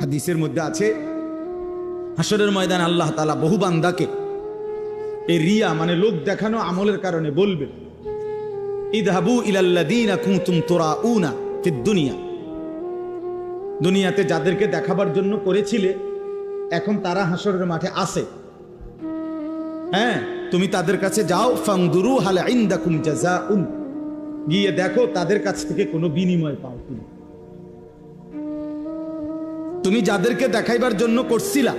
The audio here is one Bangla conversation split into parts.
হাদিসের মধ্যে আছে, হাসরের ময়দানে আল্লাহ তাআলা বহু বান্দাকে এই রিয়া মানে লোক দেখানো আমলের কারণে বলবে, ইযহাবু ইলাল্লাযীনা কুনতুম তুরাউনা ফিদ দুনিয়া, দুনিয়াতে যাদেরকে দেখাবার জন্য করেছিলে এখন তারা হাসরের মাঠে আছে, হ্যাঁ তুমি তাদের কাছে যাও, ফানদুরু হাল ইনদাকুম জাযাউন, গিয়ে দেখো তাদের কাছ থেকে কোনো বিনিময় পাও কিনা। তুমি যাদেরকে দেখাইবার জন্য করছিলা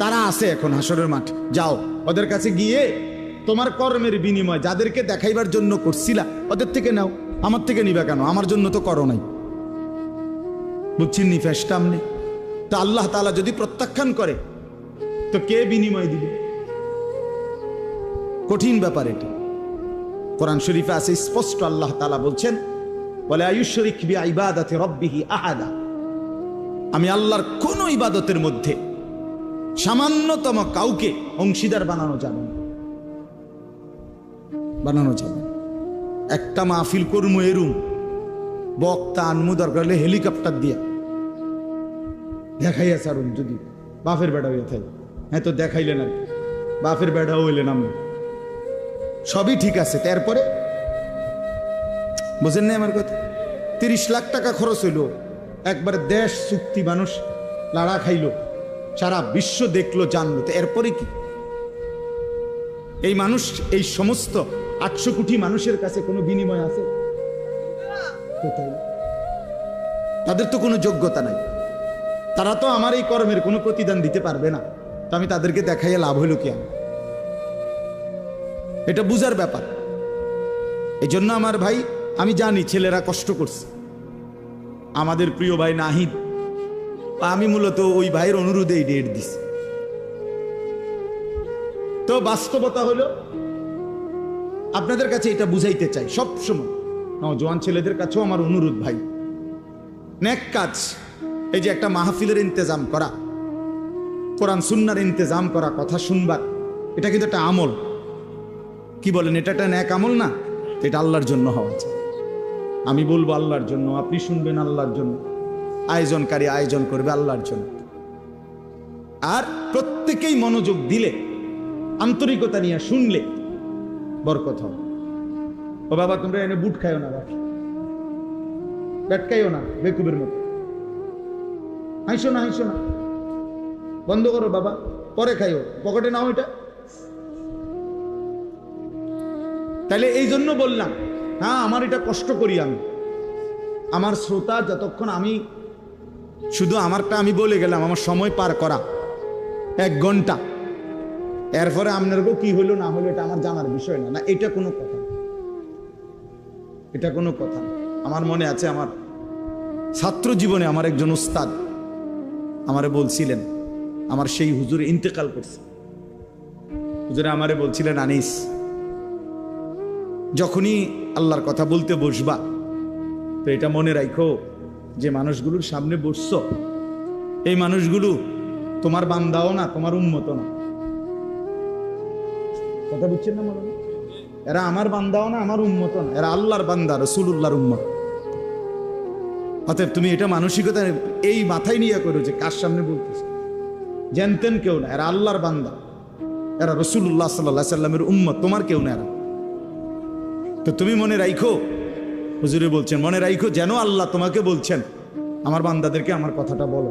তারা আছে এখন হাসরের মাঠে, যাও ওদের কাছে গিয়ে তোমার কর্মের বিনিময় যাদেরকে দেখাইবার জন্য করছিলা ওদের থেকে নাও, আমার থেকে নিবা কেন? আমার জন্য তো করো নাই। বুঝছেন নি ফেসটা আমনে? তা আল্লাহ তাআলা যদি প্রত্যাখ্যান করে তো কে বিনিময় দিবে? কঠিন ব্যাপার এটা। কোরআন শরীফে আছে স্পষ্ট, আল্লাহ তাআলা বলছেন, ওয়ালা ইউশরিক বিইবাদাতি রাব্বিহি আহাদা, আমি আল্লাহর কোন ইবাদতের মধ্যে সামান্যতম কাউকে অংশীদার বানানো যাবে না, বানানো যাবে। একটা মাহফিল করমু এরুম, বক্তা আনমু দরকার হলে হেলিকপ্টার দিয়া দেখাইয়া সারুন, যদি বাফের বেড়া হইয়া থাকে, হ্যাঁ তো দেখাইলেন আর বাফের বেড়াও হইলেন আমরা, সবই ঠিক আছে। তারপরে বুঝেন না আমার কথা? 30 লাখ টাকা খরচ হইল, একবারে দেশ চুক্তি, মানুষ লাড়া খাইলো, সারা বিশ্ব দেখলো জানলো, তো এরপরে কি? এই মানুষ, এই সমস্ত 800 কোটি মানুষের কাছে কোনো বিনিময় আছে? তাদের তো কোনো যোগ্যতা নাই, তারা তো আমার এই কর্মের কোনো প্রতিদান দিতে পারবে না, তো আমি তাদেরকে দেখাইয়া লাভ হইল কি? এটা বুঝার ব্যাপার। এই জন্য আমার ভাই, আমি জানি ছেলেরা কষ্ট করছে, আমাদের প্রিয় ভাই নাহিদ, আমি মূলত ওই ভাইয়ের অনুরোধেই ডেট দিছি। তো বাস্তবতা হলো, আপনাদের কাছে এটা বুঝাইতে চাই সবসময়, নওজোয়ান ছেলেদের কাছেও আমার অনুরোধ, ভাই নেক কাজ, এই যে একটা মাহফিলের ইন্তজাম করা, কোরআন সুন্নাহর ইন্তজাম করা, কথা শুনবার, এটা কিন্তু একটা আমল। কি বলেন? এটা একটা নেক আমল না? এটা আল্লাহর জন্য হওয়া চাই। আমি বলবো আল্লাহর জন্য, আপনি শুনবেন আল্লাহর জন্য, আয়োজনকারী আয়োজন করবে আল্লাহর জন্য। আর প্রত্যেকেই মনোযোগ দিলে, আন্তরিকতা নিয়ে শুনলে বরকত হবে। ও বাবা, তোমরা এনে বুট খাইও না, ব্যাট খাইও না বেকুবের মতো, হাইসো না, হাইসো না, বন্ধ করো বাবা, পরে খাইও, পকেটে নাও এটা। তাহলে এই জন্য বললাম, হ্যাঁ আমার এটা কষ্ট করি আমি, আমার শ্রোতা যতক্ষণ, আমি শুধু আমারটা আমি বলে গেলাম, আমার সময় পার করা 1 ঘন্টা, এরপরে আপনারও কি হলো না হলো এটা আমার জানার বিষয় না, না এটা কোনো কথা, এটা কোনো কথা। আমার মনে আছে, আমার ছাত্র জীবনে আমার একজন উস্তাদ আমারে বলছিলেন, আমার সেই হুজুর ইন্তেকাল করছে, হুজুরে আমারে বলছিলেন, আনিস যখনই আল্লাহর কথা বলতে বসবা তো এটা মনে রাখো যে মানুষগুলোর সামনে বসছো, এই মানুষগুলো তোমার বান্দাও না, তোমার উম্মতও না। কথা বুঝছেন না? মনে এরা আমার বান্দাও না, আমার উম্মতও না, এরা আল্লাহর বান্দা, রাসূলুল্লাহর উম্মত। অতএব তুমি এটা মানসিকতা এই মাথায় নিয়ে করো যে কার সামনে বলতেছ, জানতেন কেউ না, এরা আল্লাহর বান্দা, এরা রাসূলুল্লাহ সাল্লাল্লাহু আলাইহি সাল্লামের উম্মত, তোমার কেউ না এরা। তো তুমি মনে রাখো, হুজুরে বলছেন মনে রাখো, যেন আল্লাহ তোমাকে বলছেন আমার বান্দাদেরকে আমার কথাটা বলো,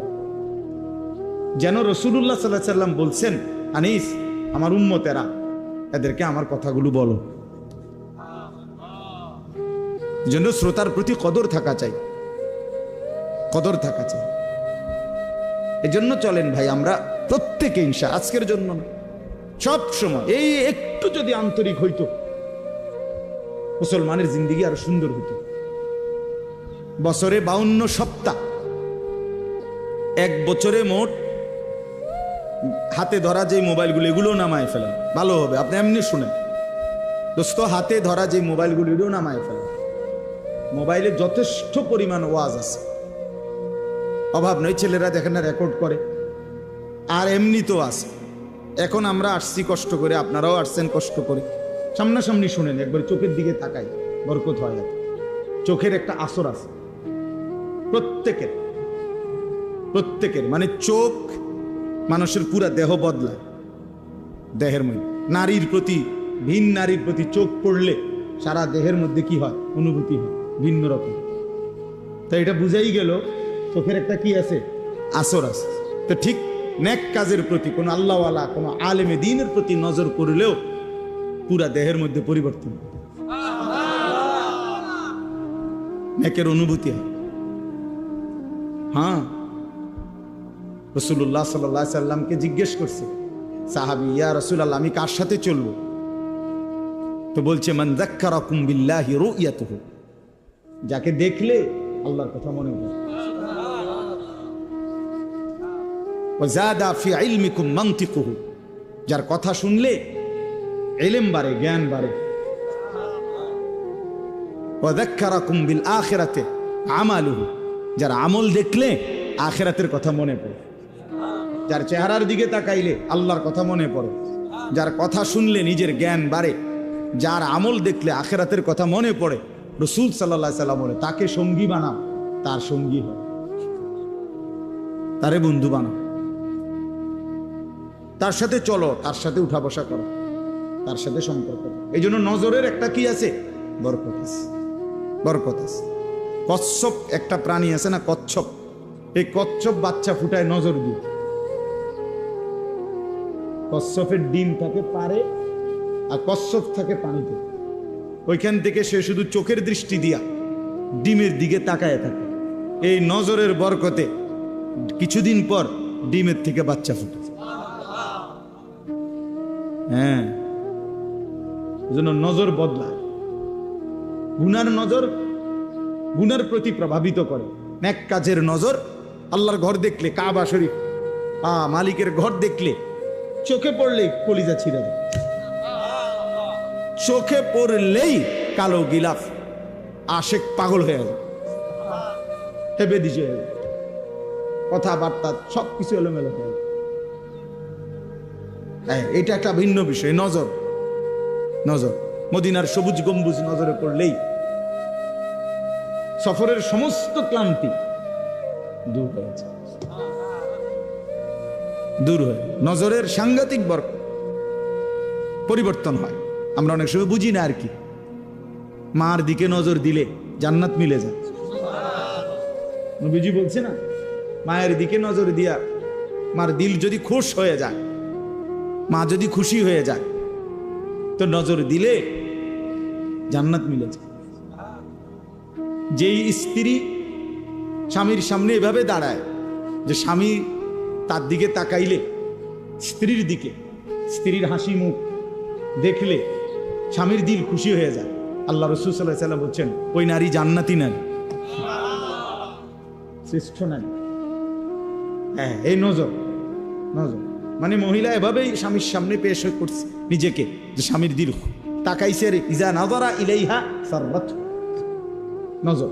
যেন রাসূলুল্লাহ সাল্লাল্লাহু আলাইহি সাল্লাম বলছেন, আনিস আমার উম্মতেরা, এদেরকে আমার কথাগুলো বলো। যেন শ্রোতার প্রতি কদর থাকা চাই, কদর থাকা চাই। এই জন্য চলেন ভাই, আমরা প্রত্যেকে ইনশা, আজকের জন্য না, সব সময় এই একটু যদি আন্তরিক হইতো, মুসলমানের জিন্দেগি আরো সুন্দর হতো। বছরে 52 সপ্তাহ, 1 বছরে মোট হাতে ধরা যে মোবাইলগুলো, এগুলো নামায় ফেলেন, ভালো হবে। আপনি এমনি শুনেন দোস্ত, হাতে ধরা যে মোবাইলগুলো, এগুলো নামায় ফেলেন। মোবাইলে যথেষ্ট পরিমাণ ওয়াজ আছে, অভাব নয়। ছেলেরা দেখেন না রেকর্ড করে, আর এমনি তো আছে। এখন আমরা আসছি কষ্ট করে, আপনারাও আসছেন কষ্ট করে, সামনাসামনি শুনেন, একবার চোখের দিকে তাকাই, বরকত হয়। চোখের একটা আসর আছে প্রত্যেকের, প্রত্যেকের, মানে চোখ মানুষের পুরা দেহ বদলায়। দেহের মধ্যে নারীর প্রতি, ভিন নারীর প্রতি চোখ পড়লে সারা দেহের মধ্যে কি হয়, অনুভূতি হয় ভিন্ন রকম। তাই এটা বুঝাই গেল চোখের একটা কি আছে, আসর আছে। তো ঠিক নেক কাজের প্রতি কোন আল্লাহওয়ালা, কোন আলেমে দ্বীনের প্রতি নজর করলেও পুরা দেহের মধ্যে পরিবর্তন, নেকের অনুভূতি হয়। হ্যাঁ, রাসূলুল্লাহ সাল্লাল্লাহু আলাইহি সাল্লামকে জিজ্ঞেস করছে সাহাবী, ইয়া রাসূলুল্লাহ, আমি কার সাথে চলবো? তো বলছে, মান যাক্কারাকুম বিল্লাহি রুয়াতুহু, যাকে দেখলে আল্লাহর কথা মনে পড়ে। ওয়া যাদা ফি ইলমিকুম মানতিকুহু, যার কথা শুনলে ইলম বাড়ে, জ্ঞান বাড়ে। ওয়া যাক্কারাকুম বিল আখিরাতি আমালুহু, যার আমল দেখলে আখিরাতের কথা মনে পড়ে। যার চেহারার দিকে তাকাইলে আল্লাহর কথা মনে পড়ে, যার কথা শুনলে নিজের জ্ঞান বাড়ে, যার আমল দেখলে আখিরাতের কথা মনে পড়ে। রাসূল সাল্লাল্লাহু আলাইহি সাল্লাম বলে, তাকে সঙ্গী বানাও, তার সঙ্গী হয়, তারে বন্ধু বানাও, তার সাথে চলো, তার সাথে উঠা বসা করো, তার সাথে সম্পর্ক। এই জন্য নজরের একটা কি আছে, বরকত আছে, বরকত আছে। কচ্ছপ একটা প্রাণী আছে না, কচ্ছপ, এই কচ্ছপ বাচ্চা ফুটায় নজর দিয়ে। কচ্ছপের ডিম থাকে পারে, আর কচ্ছপ থাকে পানিতে। ওইখান থেকে সে শুধু চোখের দৃষ্টি দিয়া ডিমের দিকে তাকায় থাকে। এই নজরের বরকতে কিছুদিন পর ডিমের থেকে বাচ্চা ফুটে। হ্যাঁ, এজন্য নজর বদলায়। গুনার নজর গুনার প্রতি প্রভাবিত করে, নেক কাজের নজর। আল্লাহর ঘর দেখলে, কাবা শরীফ, মালিকের ঘর দেখলে চোখে পড়লেই কলিজা ছিঁড়ে যায়, চোখে পড়লেই কালো গিলাফ আশেক পাগল হয়ে যায়, হেবে দিছে, কথাবার্তা সবকিছু এলোমেলো হয়ে যায়। এটা একটা ভিন্ন বিষয়, নজর। নজর, মদিনার সবুজ গম্বুজ নজরে পড়লেই সফরের সমস্ত ক্লান্তি দূর হয়ে যায়, দূর হয়ে নজরের সাংঘাতিক বরকত পরিবর্তন হয়। আমরা অনেক সময় বুঝি না আর কি, মার দিকে নজর দিলে জান্নাত মিলে যায়। নবীজি বলছে না, মায়ের দিকে নজর দিয়া মার দিল যদি খুশ হয়ে যায়, মা যদি খুশি হয়ে যায়, তো নজর দিলে জান্নাত মিলে যায়। যেই স্ত্রী স্বামীর সামনে এভাবে দাঁড়ায় যে স্বামী তার দিকে তাকাইলে, স্ত্রীর দিকে, স্ত্রীর হাসি মুখ দেখলে স্বামীর দিল খুশি হয়ে যায়, আল্লাহ রাসূল সাল্লাল্লাহু আলাইহি ওয়াসাল্লাম বলছেন, ওই নারী জান্নাতি নারী, শ্রেষ্ঠ নারী। হ্যাঁ, এই নজর। নজর মানে মহিলা এভাবেই স্বামীর সামনে পেশ করছে নিজেকে, যে স্বামীর দিল তাকাইছে রে, ইজা নাযারা ইলাইহা সাররাত, নজর।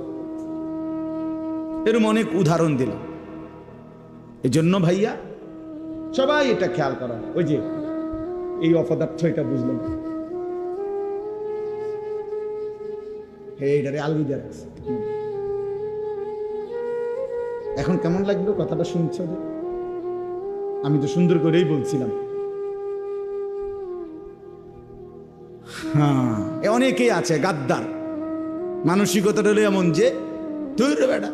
এরকম অনেক উদাহরণ দিলাম। এই জন্য ভাইয়া সবাই এটা খেয়াল করা। ওই যে এই অপদার্থ, এটা বুঝলাম, এইটারে আলবিদা রাখছে। এখন কেমন লাগলো কথাটা শুনছ? আমি তো সুন্দর করেই বলছিলাম। হ্যাঁ, অনেকেই আছে গাদ্দার, মানসিকতাটা হলো এমন যে তুই বেটা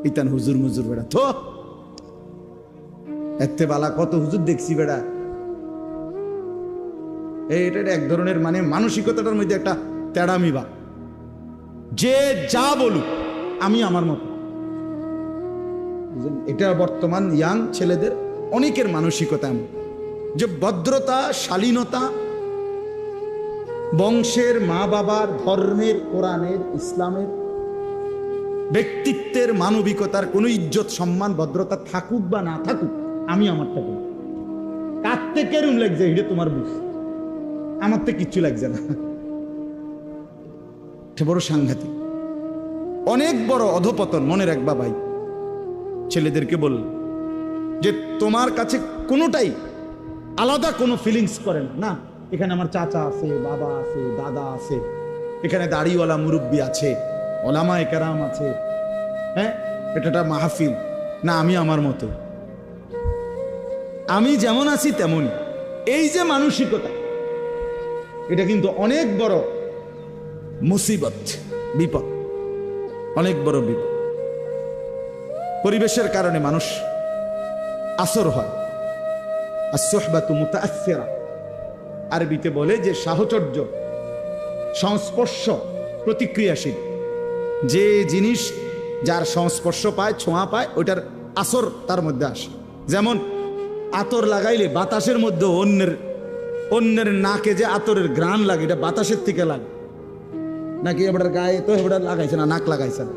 ইতান হুজুর মুজুর বেটা, তো এতে বালা কত হুজুর দেখছি বেটা। এটা এক ধরনের মানে মানসিকতাটার মধ্যে একটা তেড়ামি বা, যে যা বলুক আমি আমার মতো। এটা বর্তমান ইয়াং ছেলেদের অনেকের মানসিকতা এমন, যে ভদ্রতা, শালীনতা, বংশের, মা বাবার, ধর্মের, কোরআনের, ইসলামের, ব্যক্তিত্বের, মানবিকতার কোনো ইজ্জত, সম্মান, ভদ্রতা থাকুক বা না থাকুক, আমি আমারটা করি। কাঁদতে কেরম লাগছে এটা তোমার বুঝ, আমার তো কিচ্ছু লাগছে না। বড় সাংঘাতিক, অনেক বড় অধপতন। মনে রাখবা ভাই, ছেলেদেরকে বল যে তোমার কাছে কোনোটাই আলাদা কোনো ফিলিংস করে না। এখানে আমার চাচা আছে, বাবা আছে, দাদা আছে, এখানে দাড়িওয়ালা মুরব্বী আছে, ওলামায়ে কেরাম আছে, হ্যাঁ, এটা মাহফিল, না আমি আমার মতো, আমি যেমন আছি তেমনই। এই যে মানসিকতা, এটা কিন্তু অনেক বড় মুসিবত, বিপদ, অনেক বড় বিপদ। পরিবেশের কারণে মানুষ আসর হয়। as-suhbatu muta'aththira, আরবিতে বলে যে সাহচর্য, সংস্পর্শ প্রতিক্রিয়াশীল। যে জিনিস যার সংস্পর্শ পায়, ছোঁয়া পায়, ওইটার আসর তার মধ্যে আসে। যেমন আতর লাগাইলে বাতাসের মধ্যে অন্যের নাকে যে আতরের ঘ্রাণ লাগে, এটা বাতাসের থেকে লাগে, নাকি এবার গায়ে তো এবার লাগাইছে না, নাক লাগাইছে না।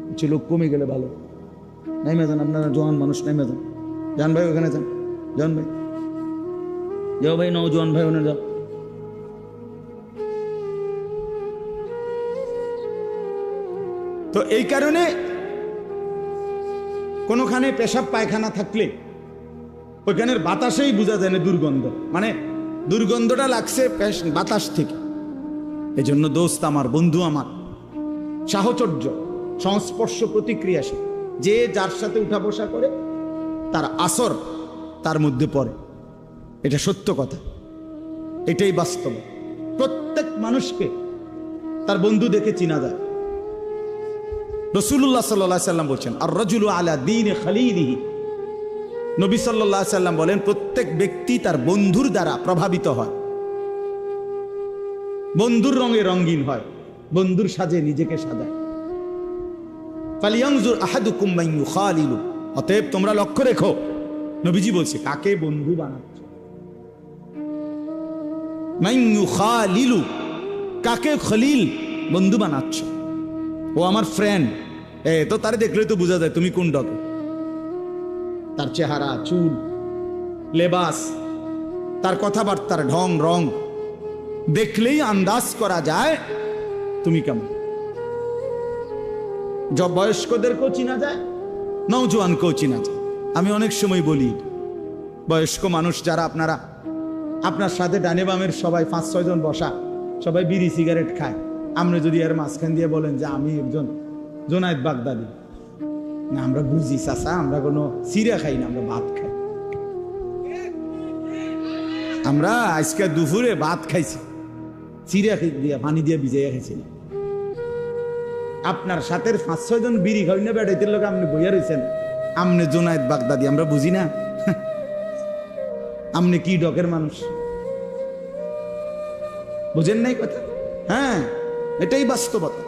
কিছু লোক কমে গেলে ভালো, নেমে যান, আপনারা জওয়ান মানুষ নেমে যান, জান ভাই ওখানে যান, জান ভাই যাও, ভাই নওজোয়ান ভাই ওখানে যাও। তো এই কারণে কোনোখানে পেশাব পায়খানা থাকলে ওইখানের বাতাসেই বোঝা যায় না দুর্গন্ধ, মানে দুর্গন্ধটা লাগছে বাতাস থেকে। এই জন্য দোস্ত আমার, বন্ধু আমার, সাহচর্য, সংস্পর্শ প্রতিক্রিয়াশীল। যে যার সাথে উঠা বসা করে তার আসর তার মধ্যে পড়ে, এটা সত্য কথা, এটাই বাস্তব। প্রত্যেক মানুষকে তার বন্ধু দেখে চিনা যায়। রাসূলুল্লাহ সাল্লাল্লাহু আলাইহি সাল্লাম বলেন, আর রাজুলু আলা দীনি খালিলিহি। নবী সাল্লাল্লাহু আলাইহি সাল্লাম বলেন, প্রত্যেক ব্যক্তি তার বন্ধুর দ্বারা প্রভাবিত হয়, বন্ধুর রঙে রঙিন হয়, বন্ধুর সাজে নিজেকে সাজায়। ফালিয়ানজুর আহাদুকুম মান ইউখালিলু, অতএব তোমরা লক্ষ্য রেখো, নবীজি বলছে, কাকে বন্ধু বানাচ্ছ। মান ইউখালিলু, কাকে খলিল বন্ধু বানাচ্ছ। ও আমার ফ্রেন্ড, তো তারে দেখলে তো বোঝা যায় তুমি কোন ডকে। তার চেহারা, চুল, লেবাস, তার কথাবার্তার ঢং রং দেখলেই আন্দাজ করা যায় তুমি কেমন। বয়স্কদেরকেও চিনা যায়, নওজোয়ানকেও চিনা যায়। আমি অনেক সময় বলি, বয়স্ক মানুষ যারা আপনারা, আপনার সাথে ডানে বামের সবাই 5-6 জন বসা, সবাই বিড়ি সিগারেট খায়, আপনি যদি এর মাঝখান দিয়ে বলেন যে আমি একজন জোনায়েদ বাগদাদি, না আমরা বুঝি চাচা, আমরা কোনো সিরা খাই না, আমরা ভাত খাই। আমরা আজকে দুপুরে ভাত খাইছি, সিরা দিয়ে পানি দিয়ে ভিজাইয়া খাইছি না। আপনার সাথে 5-6 জন বিড়ি খাই না, বেড়াইতে লোক আপনি বইয়া রয়েছেন, আপনি জোনায়েদ বাগদাদি, আমরা বুঝি না। আপনি কি ডকের মানুষ, বুঝেন নাই কথা? হ্যাঁ, এটাই বাস্তবতা।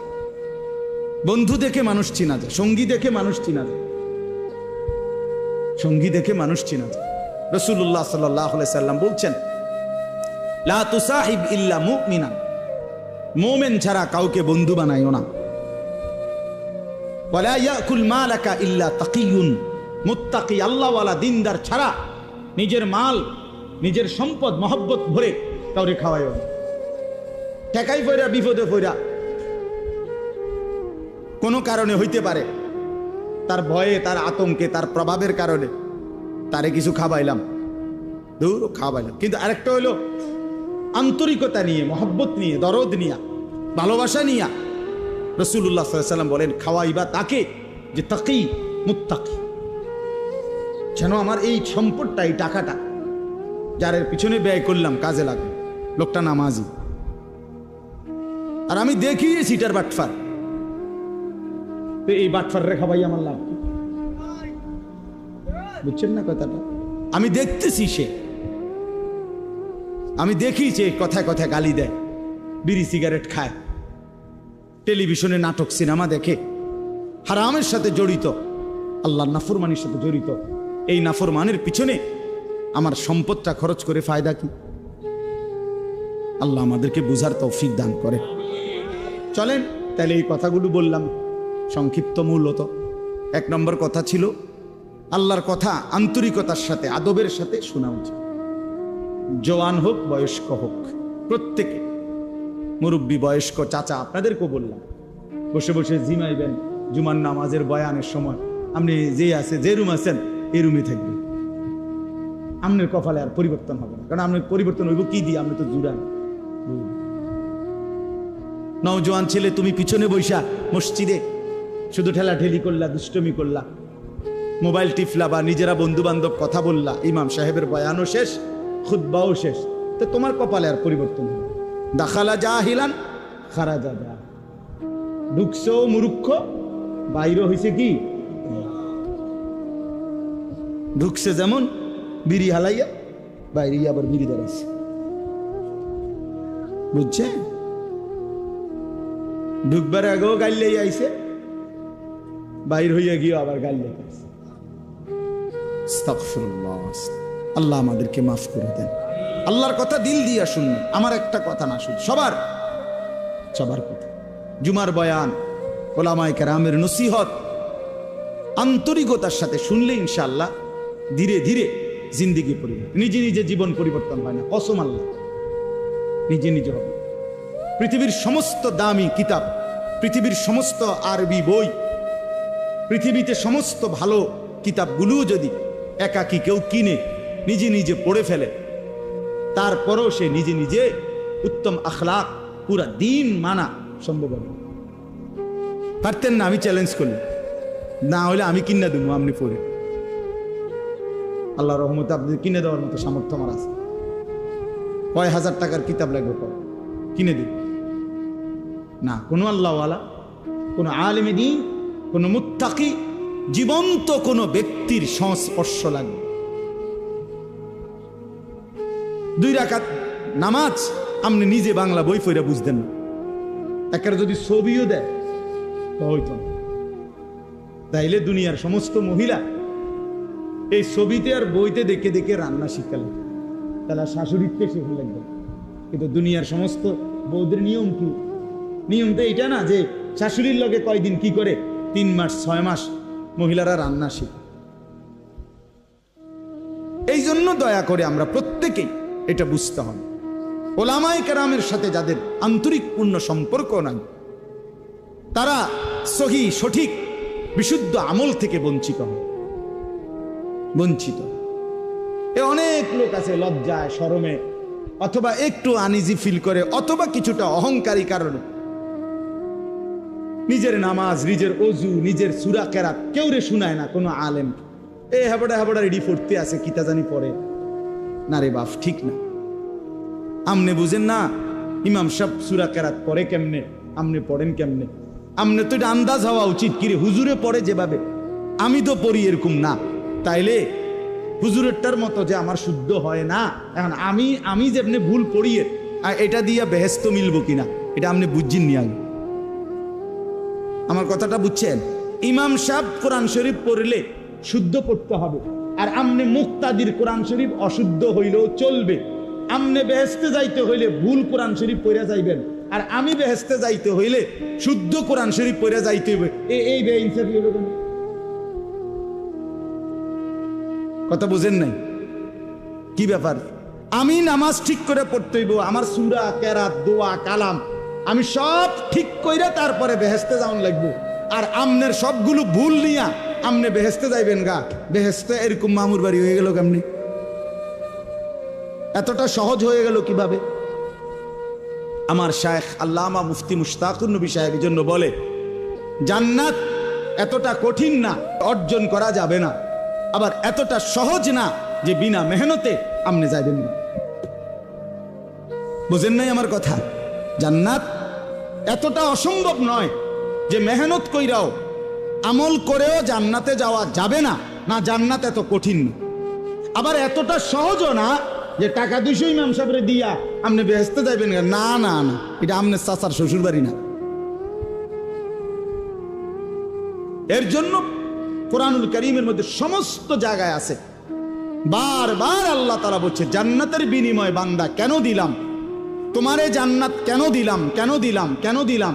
বন্ধু দেখে মানুষ চিনা যায়, সঙ্গী দেখে মানুষ চিনা যায়, সঙ্গী দেখে মানুষ চিনা যায়। রাসূলুল্লাহ সাল্লাল্লাহু আলাইহি সাল্লাম বলছেন, লা তুসাহিব ইল্লা মুমিনান, মুমিন ছাড়া কাউকে বন্ধু বানাইও না। ওয়ালা ইয়াকুল মালাকা ইল্লা তাকিয়ুন, মুত্তাকি আল্লাহওয়ালা দিনদার ছাড়া নিজের মাল, নিজের সম্পদ মহব্বত ভরে কাউরে খাওয়াইও না। ঠেকাই পয়রা, বিপদে পয়রা, কোনো কারণে হইতে পারে, তার ভয়ে, তার আতঙ্কে, তার প্রভাবের কারণে তারে কিছু খাওয়াইলাম, দূর খাওয়াইলাম। কিন্তু আরেকটা হইল আন্তরিকতা নিয়ে, মহব্বত নিয়ে, দরদ নিয়া, ভালোবাসা নিয়া। রাসূলুল্লাহ সাল্লাল্লাহু আলাইহি সাল্লাম বলেন, খাওয়াইবা তাকে যে তাকি মুত্তাকি, যেন আমার এই সম্পদটা, এই টাকাটা যার পিছনে ব্যয় করলাম কাজে লাগবে, লোকটা নামাজি। আর আমি দেখিয়ে সিটার বাটফার, এই বাটফার রেখা ভাই আমার লাভ, বুঝছেন না কথাটা? আমি দেখতেছি, আমি দেখি যে কথায় কথায় গালি দেয়, বিড়ি সিগারেট খায়, টেলিভিশনে নাটক সিনেমা দেখে, হারামের সাথে জড়িত, আল্লাহর নাফরমানির সাথে জড়িত। এই নাফরমানের পিছনে আমার সম্পদটা খরচ করে ফায়দা কি? আল্লাহ আমাদেরকে বুঝার তৌফিক দান করে। চলেন তাহলে এই কথাগুলো বললাম সংক্ষিপ্ত। মূলত 1 নম্বর কথা ছিল, আল্লাহর কথা আন্তরিকতার সাথে, আদবের সাথে শোনা উচিত। জওয়ান হোক, বয়স্ক হোক, প্রত্যেকে, মুরব্বী, বয়স্ক, চাচা, আপনাদেরকেও বললাম, বসে বসে জিমাইবেন জুমার নামাজের বয়ানের সময়, আপনি যে আছে, যে রুম আছেন এই রুমে থাকবেন। আপনার কপালে আর পরিবর্তন হবে না, কারণ আপনার পরিবর্তন হইব কি দিয়ে? আপনি তো জুড়ান। নওজোয়ান ছেলে, তুমি পিছনে বৈশা মসজিদে শুধু ঠেলাঠেলি করলা, দুষ্টমি করলা, মোবাইল টিফলা, বা নিজেরা বন্ধু বান্ধব কথা বললা, ইমাম সাহেবের বয়ানও শেষ, খুতবাও শেষ, তো তোমার কপালে আর পরিবর্তন হবে। দাখালা জাহিলান খারাজা যা, ঢুকছো মূর্খ, বাইরে হয়েছে কি, ঢুকছে যেমন বিড়ি হালাইয়া, বাইরে আবার বিড়ি দাঁড়াইছে। বুঝছে? ঢুকবার আগেও গাইলে আইছে, বাইর হইয়া গিয়ে আবার গাইলে আইছে। আস্তাগফিরুল্লাহ। আল্লাহ আমাদেরকে মাফ করে দেন। আল্লাহর কথা দিল দিয়া শুনুন, আমার একটা কথা না, শুন সবার সবার কথা। জুমার বয়ান, ওলামায়ে কেরামের নসিহত আন্তরিকতার সাথে শুনলে ইনশাআল্লাহ ধীরে ধীরে জিন্দেগি পরিবর্তন। নিজে নিজে জীবন পরিবর্তন হয় না, কসম আল্লাহ, নিজে নিজে হবে। পৃথিবীর সমস্ত দামি কিতাব, পৃথিবীর সমস্ত আরবি বই, পৃথিবীতে সমস্ত ভালো কিতাবগুলোও যদি একাকী কেউ কিনে নিজে নিজে পড়ে ফেলে, তারপরও সে নিজে নিজে উত্তম আখলাক, পুরা দিন মানা সম্ভব হবে। পারতেন না? আমি চ্যালেঞ্জ করলাম, না হলে আমি কিনে দেবো, আপনি পড়ে। আল্লাহ রহমতে আপনি কিনে দেওয়ার মতো সামর্থ্য আমার আছে। কয় হাজার টাকার কিতাব লাগবে, কিনে দেব না। কোনো আল্লাহওয়ালা, কোনো আলেমে দ্বীন, কোনো মুত্তাকি, জীবন্ত কোনো ব্যক্তির সংস্পর্শ লাগবে। 2 রাকাত নামাজ আপনি নিজে বাংলা বই পড়ে বুঝতেন না, একের যদি ছবিও দেয় হইতো না। তাইলে দুনিয়ার সমস্ত মহিলা এই ছবিতে আর বইতে দেখে দেখে রান্না শিখালেন, তারা শাশুড়িকে শিখে লাগবে। কিন্তু দুনিয়ার সমস্ত বৌদের নিয়ম কি? নিয়ম তো এইটা না যে শাশুড়ির লগে কয়দিন কি করে, 3 মাস 6 মাস মহিলারা রান্না শিখে। এই জন্য দয়া করে আমরা প্রত্যেকেই এটা বুঝতে হবে, ওলামায়ে কেরামের সাথে যাদের আন্তরিক পূর্ণ সম্পর্ক নাই, তারা সহি সঠিক বিশুদ্ধ আমল থেকে বঞ্চিত হয়, বঞ্চিত। অনেক লোক আছে লজ্জায়, শরমে, অথবা একটু আনইজি ফিল করে, অথবা কিছুটা অহংকারী কারণে নিজের নামাজ, নিজের ওযু, নিজের সূরা কেরাত কেউ রে শুনায় না কোনো আলেম। হাবড়া হাবড়া রেডি পড়তে আছে, কিতা জানি পড়ে না রে বাপ, ঠিক না। আমনে বুঝেন না ইমাম সাহেব সূরা কেরাত পড়ে কেমনে, আমনে পড়েন কেমনে? আমনে তো এটা আন্দাজ হওয়া উচিত, কিরে হুজুরে পড়ে যেভাবে আমি তো পড়ি এরকম না, তাইলে হুজুরেরটার মতো যে আমার শুদ্ধ হয় না। এখন আমি যেমনি ভুল পড়িয়ে এটা দিয়া বেহেস্ত মিলবো কিনা, এটা আপনি বুঝছেন নি আগে? আমার কথাটা বুঝছেন? ইমাম সাহেব কোরআন শরীফ পড়লে শুদ্ধ পড়তে হবে, আর আমনে মুক্তাদির কোরআন শরীফ অশুদ্ধ হইলেও চলবে। আমনে বেহেস্তে যাইতে হইলে ভুল কোরআন শরীফ পড়ে যাইবেন, আর আমি বেহেস্তে যাইতে হইলে শুদ্ধ কোরআন শরীফ পড়ে যাইতে হইবে। এই বেইনসাফি হলো কেন? কথা বুঝেন নাই? কি ব্যাপার? আমি নামাজ ঠিক করে পড়তে হইব, আমার সূরা কেরাত দোয়া কালাম আমি সব ঠিক কইরা তারপরে বেহেস্তে যাওয়ান লাগবো। আর আমনের সবগুলো ভুল নিয়া আমনে বেহেস্তে যাইবেন গা, বেহেস্তে এরকম মামুর বাড়ি হয়ে গেল কেমনি? এতটা সহজ হয়ে গেল কিভাবে? আমার শায়েখ আল্লামা মুফতি মুশতাকুর নবী সাহেব এই জন্য বলে, জান্নাত এতটা কঠিন না, অর্জন করা যাবে না, আবার এতটা সহজ না যে বিনা মেহনতে আমনে যাইবেন না। বুঝেন নাই আমার কথা? জান্নাত এতটা অসম্ভব নয় যে মেহনত কইরাও আমল করেও জান্নাতে যাওয়া যাবে না, না জান্নাত এত কঠিন না। আবার এতটা সহজও না যে টাকা 200 ইমাম সাহেবরে দিয়া আপনি বেহেস্তে যাইবেন না, না না, এটা আমনের চাচার শ্বশুর বাড়ি না। এর জন্য কোরআনুল কারীমের মধ্যে সমস্ত জায়গায় আছে, বারবার আল্লাহ তাআলা বলছে জান্নাতের বিনিময় বান্দা কেন দিলাম তোমারে, জান্নাত কেন দিলাম, কেন দিলাম, কেন দিলাম,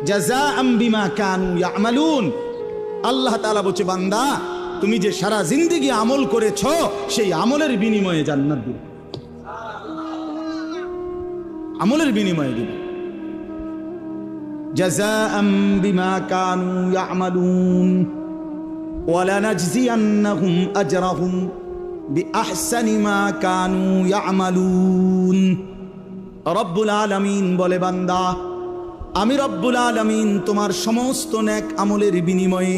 জাযাআম বিমা কানু ইয়ামালুন। আল্লাহ তাআলা বলছে বান্দা তুমি যে সারা জিন্দেগি আমল করেছ সেই আমলের বিনিময়ে জান্নাত দিলাম, আমলের বিনিময়ে দিলাম। জাযাআম বিমা কানু ইয়ামালুন ওয়ালানাজজিয়ান্নাহুম আজরাহুম বিআহসানি মা কানু ইয়ামালুন। রব্বুল আলামিন বলে বান্দা আমি রব্বুল আলামিন তোমার সমস্ত নেক আমলের বিনিময়ে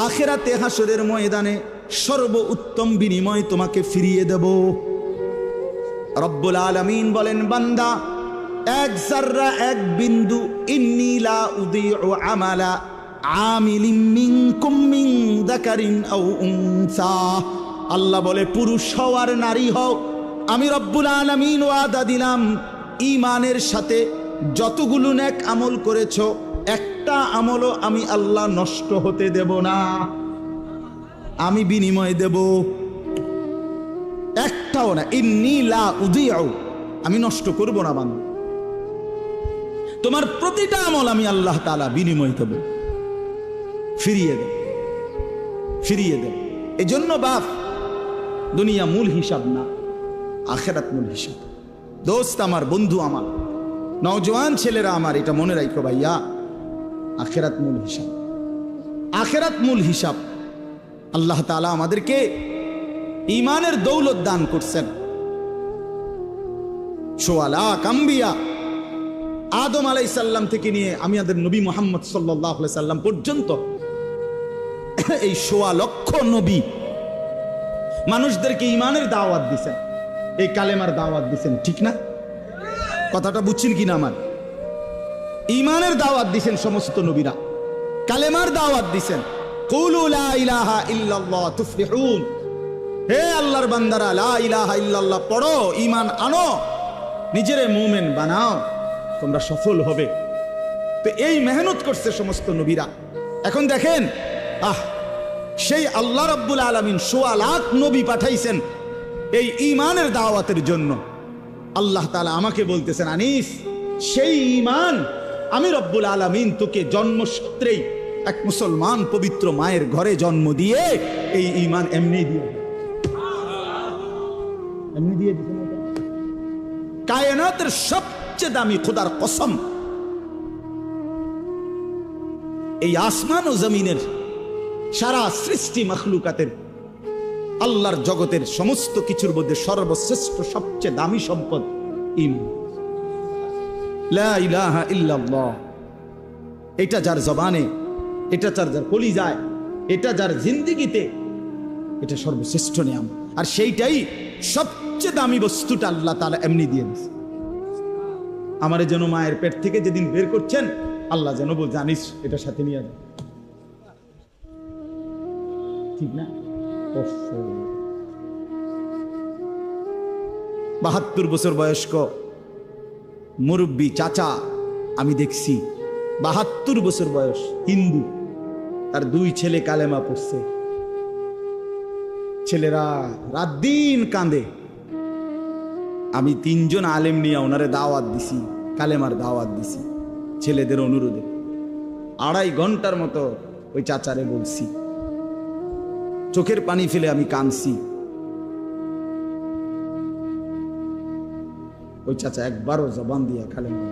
আখিরাতে হাসরের ময়দানে সর্ব উত্তম বিনিময় তোমাকে ফিরিয়ে দেব। রব্বুল আলামিন বলেন, বান্দা এক জাররা এক বিন্দু, ইন্নী লা উযীউ আমালা আমিলিন মিনকুম মিন যাকারিন আও উনসা। আল্লাহ বলে, পুরুষ হও আর নারী হও, আমি রব্বুল আলামিন ওয়াদা দিলাম ঈমানের সাথে যতগুলো নেক আমল করেছো একটা আমলও আমি আল্লাহ নষ্ট হতে দেব না, আমি বিনিময় দেব, একটাও না। ইন্নী লা উযীউ, আমি নষ্ট করব না বান্দা, তোমার প্রতিটা আমল আমি আল্লাহ তাআলা বিনিময় দেব, ফিরিয়ে দেব, ফিরিয়ে দেব। এজন্য বাপ, দুনিয়া মূল হিসাব না, আখিরাত মূল হিসাব। দোস্ত আমার, বন্ধু আমার, নওজোয়ান ছেলেরা আমার, এটা মনে রাখো ভাইয়া, আখিরাত মূল হিসাব, আখিরাত মূল হিসাব। আল্লাহ তাআলা আমাদেরকে ঈমানের দৌলত দান করছেন। সোয়া লাখ আম্বিয়া, আদম আলাইহিস সালাম থেকে নিয়ে আমাদের নবী মুহাম্মদ সাল্লাল্লাহু আলাইহি সাল্লাম পর্যন্ত এই সোয়া লক্ষ নবী মানুষদেরকে ঈমানের দাওয়াত দিয়েছেন, এই কালেমার দাওয়াত দিয়েছেন, ঠিক না? কথাটা বুঝছেন কিনা আমার? ঈমানের দাওয়াত দিয়েছেন সমস্ত নবীরা, কালেমার দাওয়াত দিয়েছেন। কুলু লা ইলাহা ইল্লাল্লাহ তুফলিহুন, হে আল্লাহর বান্দারা লা ইলাহা ইল্লাল্লাহ পড়ো, ঈমান আনো, নিজেরে মুমিন বানাও, তোমরা সফল হবে। তো এই মেহনত করছে সমস্ত নবীরা। এখন দেখেন, সেই আল্লাহ রাব্বুল আলামিন সোয়া লাখ নবী পাঠাইছেন এই ঈমানের দাওয়াতের জন্য। আল্লাহ তাআলা আমাকে বলতেছেন, আনিস, সেই ঈমান আমি রব্বুল আলামিন তোকে জন্মসূত্রেই এক মুসলমান পবিত্র মায়ের ঘরে জন্ম দিয়ে এই ঈমান এমনি দিয়ে দিয়েছেন। কায়নাতের সবচেয়ে দামি খোদার কসম, এই আসমান ও জমিনের সারা সৃষ্টি মখলুকাতের আল্লাহর জগতের সমস্ত কিছুর মধ্যে সর্বশ্রেষ্ঠ সবচেয়ে দামি সম্পদ ঈমান, লা ইলাহা ইল্লাল্লাহ। এটা যার জবানে, এটা যার কলিজায়, এটা যার জিন্দেগিতে, এটা সর্বশ্রেষ্ঠ নিয়ামত। আর সেইটাই সবচেয়ে দামি বস্তুটা আল্লাহ তাআলা এমনি দিয়ে দিয়েছে। আমারে যেন মায়ের পেট থেকে যেদিন বের করছেন, আল্লাহ যেন বল, জানিস এটা সাথে নিয়ে যা, ঠিক না? 72 বছর বয়স্ক মুরব্বী চাচা আমি দেখছি, 72 বছর বয়স, হিন্দু, তার 2 ছেলে কালেমা পড়ছে। ছেলেরা রাত দিন কাঁদে। আমি 3 জন আলেম নিয়ে ওনারে দাওয়াত দিছি, কালেমার দাওয়াত দিছি ছেলেদের অনুরোধে। 2.5 ঘন্টার মতো ওই চাচারে বলছি, চোখের পানি ফেলে আমি কাঁদছি। ওই চাচা একবারও জবান দিয়া কালেমা,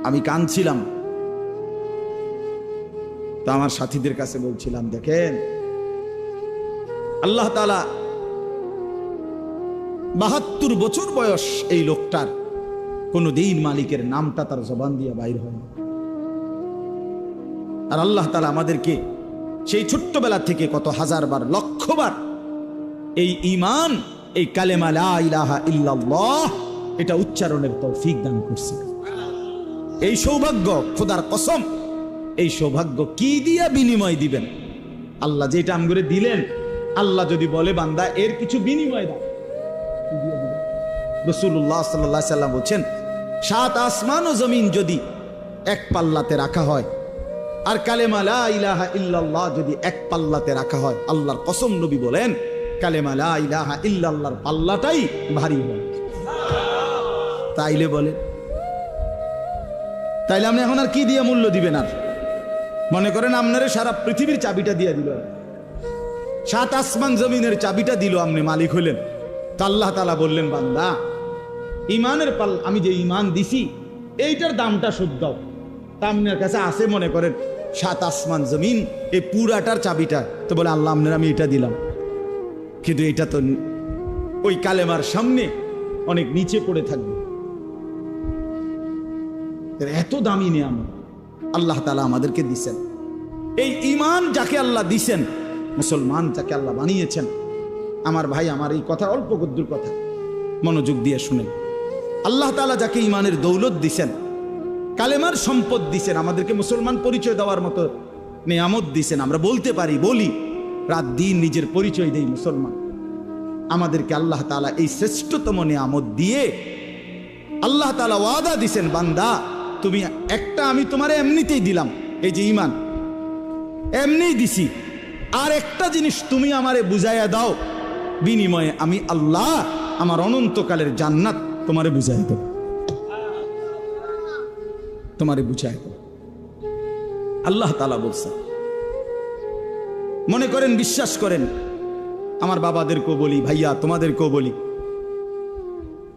আমি কাঁদছিলাম। তো আমার সাথীদের কাছে বলছিলাম, দেখেন আল্লাহ তাআলা 72 বছর বয়স এই লোকটার, কোনদিন মালিকের নামটা তার জবান দিয়ে বাইর হয় না। আর আল্লাহ তাআলা আমাদেরকে সেই ছোট্টবেলা থেকে কত হাজারবার, লক্ষবার এই ঈমান, এই কালেমা লা ইলাহা ইল্লাল্লাহ, এটা উচ্চারণের তৌফিক দান করছে। এই সৌভাগ্য, খোদার কসম, এই সৌভাগ্য কি দিয়া বিনিময় দিবেন? আল্লাহ যেটা আমগরে দিলেন, আল্লাহ যদি বলে বান্দা এর কিছু বিনিময় দাও, রাসূলুল্লাহ সাল্লাল্লাহু আলাইহি সাল্লাম বলেন, 7 আসমান ও জমিন যদি এক পাল্লাতে রাখা হয়, আর কালেমা লা ইলাহা ইল্লাল্লাহ যদি এক পাল্লাতে রাখা হয়, আল্লাহর কসম নবী বলেন কালেমা লা ইলাহা ইল্লাল্লাহর পাল্লাটাই ভারী হয়। তাইলে বলে, তাইলে আপনি এখন আর কি দিয়ে মূল্য দিবেন? আর মনে করেন আপনারে সারা পৃথিবীর চাবিটা দিয়ে দিল, 7 আসমান জমিনের চাবিটা দিল, আপনি মালিক হইলেন। তা আল্লাহ তাআলা বললেন, বান্দা ঈমানের পাল, আমি যে ঈমান দিছি এইটার দামটা শোধ দাও। তা আপনার কাছে আছে মনে করেন 7 আসমান জমিন, এই পুরাটার চাবিটা। তো বলে, আল্লাহ আপনার আমি এটা দিলাম, কিন্তু এটা তো ওই কালেমার সামনে অনেক নিচে পড়ে থাকবে, এত দামি নিয়ামত আল্লাহ তাআলা আমাদেরকে দিছেন। এই ঈমান যাকে আল্লাহ দিছেন, মুসলমান যাকে আল্লাহ বানিয়েছেন, আমার ভাই, আমার এই কথা অল্প গদ্দুর কথা, মনোযোগ দিয়ে শুনেন। আল্লাহ তাআলা যাকে ঈমানের দৌলত দিছেন, কালেমার সম্পদ দিছেন, আমাদেরকে মুসলমান পরিচয় দেওয়ার মতো নিয়ামত দিছেন, আমরা বলতে পারি, বলি, রাত দিন নিজের পরিচয় দেই মুসলমান। আমাদেরকে আল্লাহ তাআলা এই শ্রেষ্ঠতম নিয়ামত দিয়ে আল্লাহ তাআলা ওয়াদা দিছেন, বান্দা তুমি একটা আমি তোমারে এমনিতেই দিলাম, এই যে ঈমান এমনিই দিছি, আর একটা জিনিস তুমি আমারে বুঝাইয়া দাও, বিনিময়ে আমি আল্লাহ আমার অনন্তকালের জান্নাত তোমারে বুঝাই দেব, তোমারে বুঝাই দেব। আল্লাহ তাআলা বলছেন। মনে করেন, বিশ্বাস করেন, আমার বাবাদেরকেও বলি, ভাইয়া তোমাদেরকেও বলি,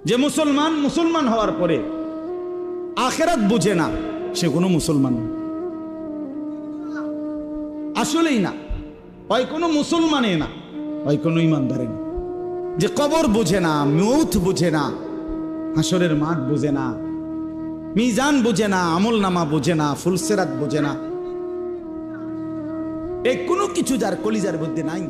যে মুসলমান হওয়ার পরে আখিরাত বুঝে না, সে কোনো মুসলমান না, আসলেই না। হয় কোনো মুসলমানে না, হয় কোনো ইমানদারে না। যে কবর বুঝে না, মৌত বুঝে না, হাসরের মাঠ বুঝে না, মিজান বুঝে না, আমল নামা বুঝে না, ফুলসেরাত বুঝে না, এই কোনো কিছু যার কলিজার মধ্যে নাই,